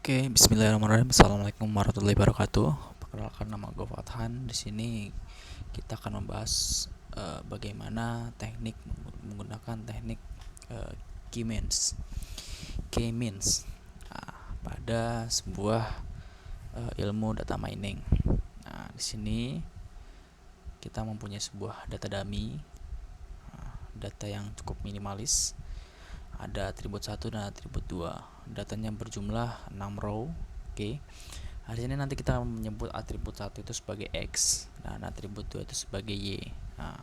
Oke, Bismillahirrahmanirrahim. Assalamualaikum warahmatullahi wabarakatuh. Perkenalkan, nama gue Fathan. Di sini kita akan membahas bagaimana teknik menggunakan teknik uh, K-means. K-means pada sebuah ilmu data mining. Nah, di sini kita mempunyai sebuah data dummy, data yang cukup minimalis. Ada atribut 1 dan atribut 2. Datanya berjumlah 6 row. Oke. Nah, di sini nanti kita menyebut atribut 1 itu sebagai X dan atribut 2 itu sebagai Y. Nah,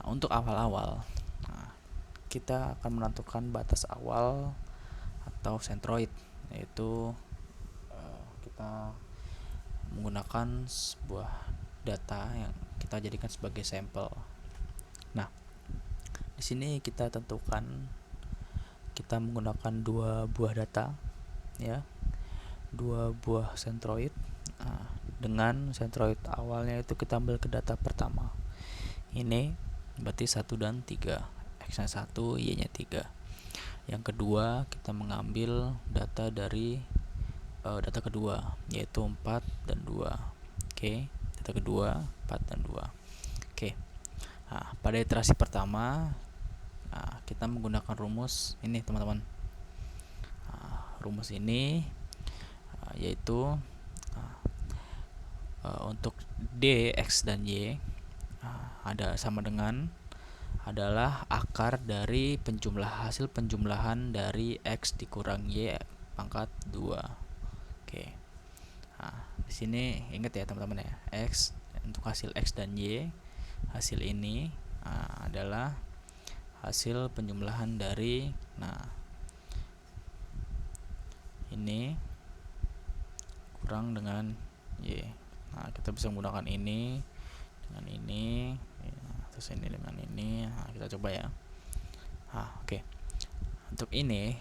untuk awal-awal, kita akan menentukan batas awal atau centroid, yaitu kita menggunakan sebuah data yang kita jadikan sebagai sampel. Nah, di sini kita tentukan kita menggunakan dua buah data, ya, dua buah centroid. Dengan centroid awalnya itu kita ambil ke data pertama. Ini berarti 1 dan 3, X-nya 1, Y-nya 3. Yang kedua kita mengambil data dari data kedua, yaitu 4 dan 2. Oke, data kedua 4 dan 2. Oke. Nah, pada iterasi pertama kita menggunakan rumus ini, teman-teman. Rumus ini yaitu untuk D, X, dan Y ada sama dengan adalah akar dari hasil penjumlahan dari X dikurang Y pangkat 2. Oke. Nah, di sini ingat ya teman-teman ya, X untuk hasil X dan Y, hasil ini adalah hasil penjumlahan dari ini kurang dengan Y. Nah, kita bisa menggunakan ini dengan ini, terus ini dengan ini. Nah, kita coba ya. Oke. Untuk ini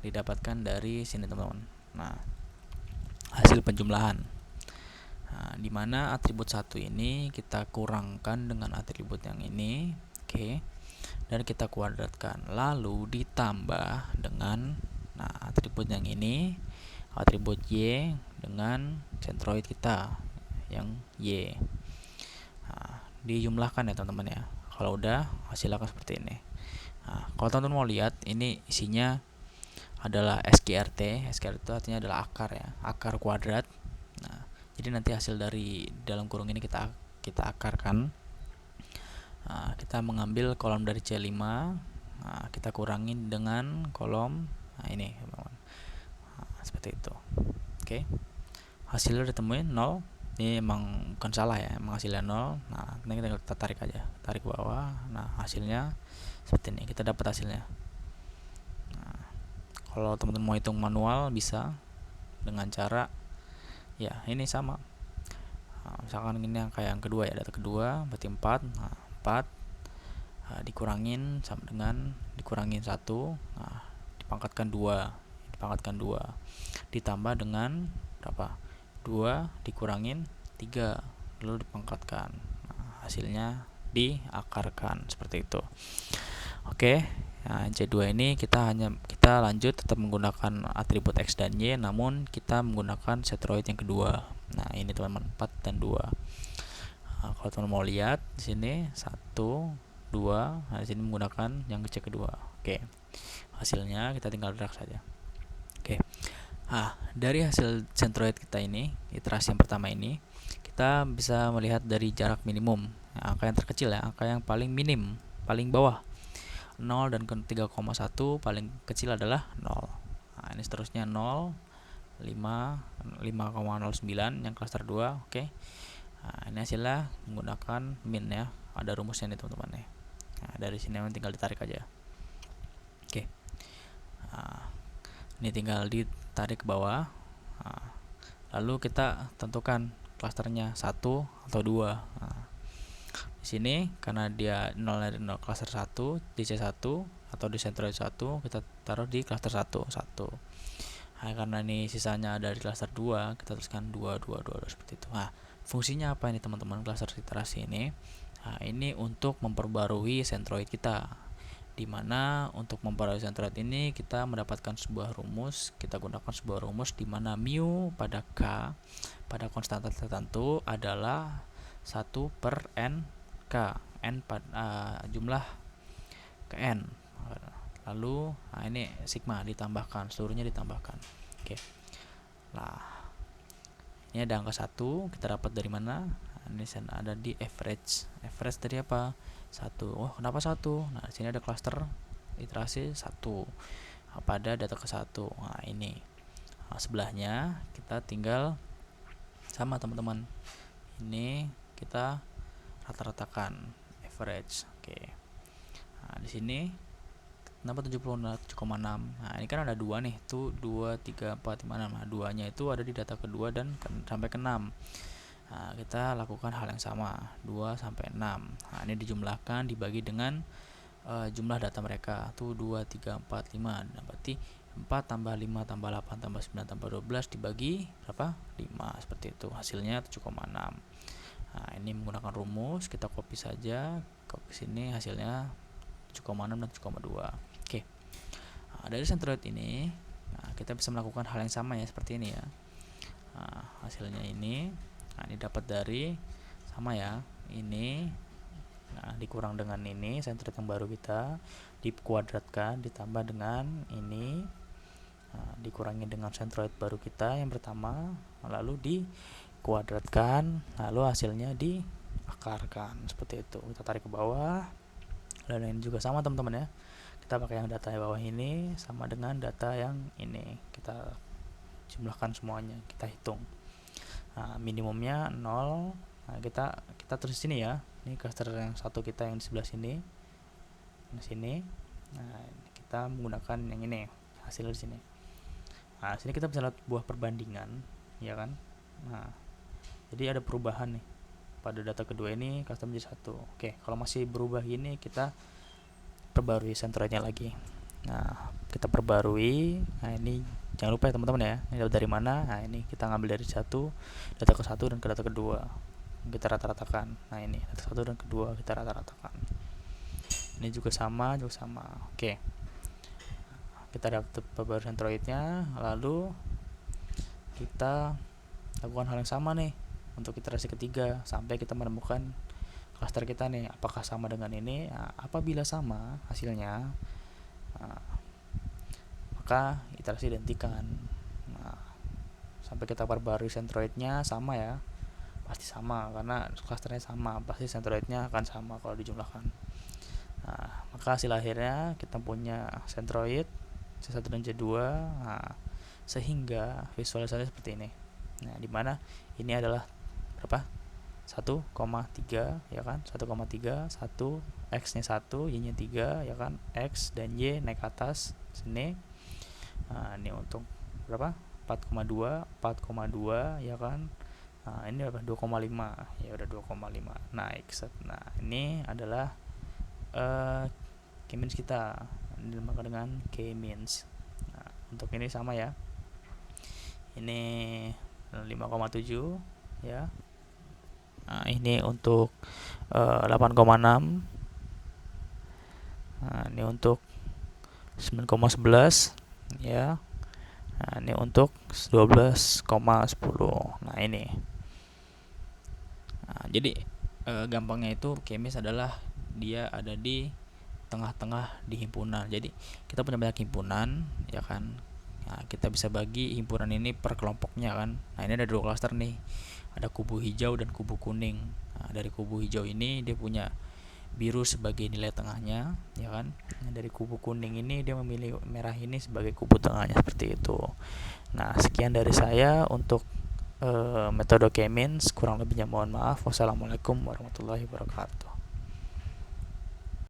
didapatkan dari sini, teman-teman. Nah, hasil penjumlahan. Di mana atribut 1 ini kita kurangkan dengan atribut yang ini, oke. Dan kita kuadratkan, lalu ditambah dengan atribut yang ini, atribut Y dengan centroid kita yang Y. Dijumlahkan ya teman-teman ya. Kalau udah, hasilnya akan seperti ini. Kalau teman-teman mau lihat, ini isinya adalah SQRT. SQRT itu artinya adalah akar ya, akar kuadrat. Jadi nanti hasil dari dalam kurung ini kita akarkan. Kita mengambil kolom dari C5, kita kurangin dengan kolom ini, teman-teman. Seperti itu. Oke. Hasilnya ditemuin 0. Ini emang bukan salah ya, emang hasilnya 0. Nah, ini kita tarik aja, tarik ke bawah. Nah, hasilnya seperti ini, kita dapat hasilnya. Kalau teman-teman mau hitung manual bisa dengan cara ya ini sama. Misalkan ini yang kayak yang kedua ya, data kedua berarti 4. 4 dikurangin sama dengan dikurangin 1, dipangkatkan 2, ditambah dengan berapa? 2 dikurangin 3, lalu dipangkatkan. Hasilnya diakarkan seperti itu. Oke. C2 ini kita lanjut tetap menggunakan atribut X dan Y, namun kita menggunakan centroid yang kedua. Nah, ini teman-teman 4 dan 2. Kalau teman mau lihat di sini 1, 2, di sini menggunakan yang C kedua. Oke. Hasilnya kita tinggal drag saja. Oke. Dari hasil centroid kita ini, iterasi yang pertama ini, kita bisa melihat dari jarak minimum, angka yang terkecil ya, angka yang paling minim, paling bawah 0 dan 3,1, paling kecil adalah 0. Ini seterusnya 0, 5, 5,09 yang cluster 2. Oke. Ini hasilnya menggunakan min ya. Ada rumusnya nih teman-teman ya. Dari sini tinggal ditarik aja. Oke. Ini tinggal ditarik ke bawah. Lalu kita tentukan klasternya 1 atau 2. Di sini karena dia 0 dari 0 cluster 1 di C1 atau di centroid 1, kita taruh di cluster 1. Karena ini sisanya ada di cluster 2, kita tuliskan 2 seperti itu. Fungsinya apa ini teman-teman cluster iterasi ini? Ini untuk memperbarui centroid kita. Dimana untuk memperoleh centroid ini kita mendapatkan sebuah rumus. Kita gunakan sebuah rumus di mana mu pada K pada konstanta tertentu adalah 1 per N K. N jumlah ke N. Lalu ini sigma ditambahkan, seluruhnya ditambahkan. Oke. Nah, ini ada angka 1, kita dapat dari mana? Ini ada di average. Average dari apa? 1. Oh, kenapa 1? Nah, di sini ada cluster iterasi 1 pada data ke 1. Nah, ini. Nah, sebelahnya kita tinggal sama teman-teman. Ini kita rata-ratakan average. Oke. Nah, di sini kenapa 76,6? Nah, ini kan ada 2 nih. Tuh 2 3 4 5 6. Nah, 2-nya itu ada di data kedua dan sampai ke 6. Nah, kita lakukan hal yang sama, 2 sampai 6. Nah, ini dijumlahkan dibagi dengan jumlah data mereka. Tuh 2 3 4 5. Nah, berarti 4 tambah 5 tambah 8 tambah 9 tambah 12 dibagi berapa? 5. Seperti itu. Hasilnya 7,6. Nah, ini menggunakan rumus, kita copy saja. Copy sini hasilnya 7,6 dan 7,2. Oke. Nah, dari centroid ini, nah, kita bisa melakukan hal yang sama ya, seperti ini ya. Nah, hasilnya ini, nah, ini dapat dari sama ya, ini, nah, dikurang dengan ini centroid yang baru kita, dikuadratkan ditambah dengan ini, nah, dikurangi dengan centroid baru kita yang pertama, lalu dikuadratkan, lalu hasilnya diakarkan seperti itu. Kita tarik ke bawah, dan ini juga sama teman-teman ya, kita pakai yang data yang bawah ini sama dengan data yang ini, kita jumlahkan semuanya, kita hitung. Nah, minimumnya 0. Nah, kita tulis sini ya. Ini cluster yang satu kita yang di sebelah sini. Di sini. Nah, kita menggunakan yang ini, hasil di sini. Nah, sini kita bisa lihat buah perbandingan, ya kan? Nah, jadi ada perubahan nih. Pada data kedua ini cluster menjadi 1. Oke, kalau masih berubah gini kita perbarui centroidnya lagi. Nah, kita perbarui. Nah, ini jangan lupa ya teman-teman ya, ini dari mana? Nah, ini kita ngambil dari data ke 1 dan ke data kedua, kita rata-ratakan. Nah, ini data 1 dan kedua kita rata-ratakan. Ini juga sama. Oke, kita dapat perbarui centroidnya, lalu kita lakukan hal yang sama nih untuk iterasi ketiga sampai kita menemukan cluster kita nih, apakah sama dengan ini. Nah, apabila sama hasilnya, nah, maka iterasi dihentikan. Nah, sampai kita perbarui centroidnya sama ya, pasti sama karena clusternya sama, pasti centroidnya akan sama kalau dijumlahkan. Nah, maka hasil akhirnya kita punya centroid C1 dan C2. Nah, sehingga visualisasinya seperti ini. Nah, dimana ini adalah berapa? 1,3 ya kan, 1,3, 1 X nya 1, Y nya 3 ya kan, X dan Y naik ke atas sini. Nah, ini untuk berapa? 4,2 ya kan. Nah, ini berapa? 2,5 ya, udah 2,5 naik set. Nah, ini adalah K-means kita, ini dinamakan dengan K-means. Nah, untuk ini sama ya, ini 5,7 ya. Nah, ini untuk 8,6. Nah, ini untuk 9,11 ya. Nah, ini untuk 12,10. Nah, ini. Nah, jadi gampangnya itu K-means adalah dia ada di tengah-tengah di himpunan. Jadi kita punya banyak himpunan ya kan. Nah, kita bisa bagi himpunan ini per kelompoknya kan. Nah, ini ada 2 cluster nih, ada kubu hijau dan kubu kuning. Nah, dari kubu hijau ini dia punya biru sebagai nilai tengahnya ya kan. Nah, dari kubu kuning ini dia memilih merah ini sebagai kubu tengahnya, seperti itu. Nah, sekian dari saya untuk metode K-means, kurang lebihnya mohon maaf. Wassalamualaikum warahmatullahi wabarakatuh.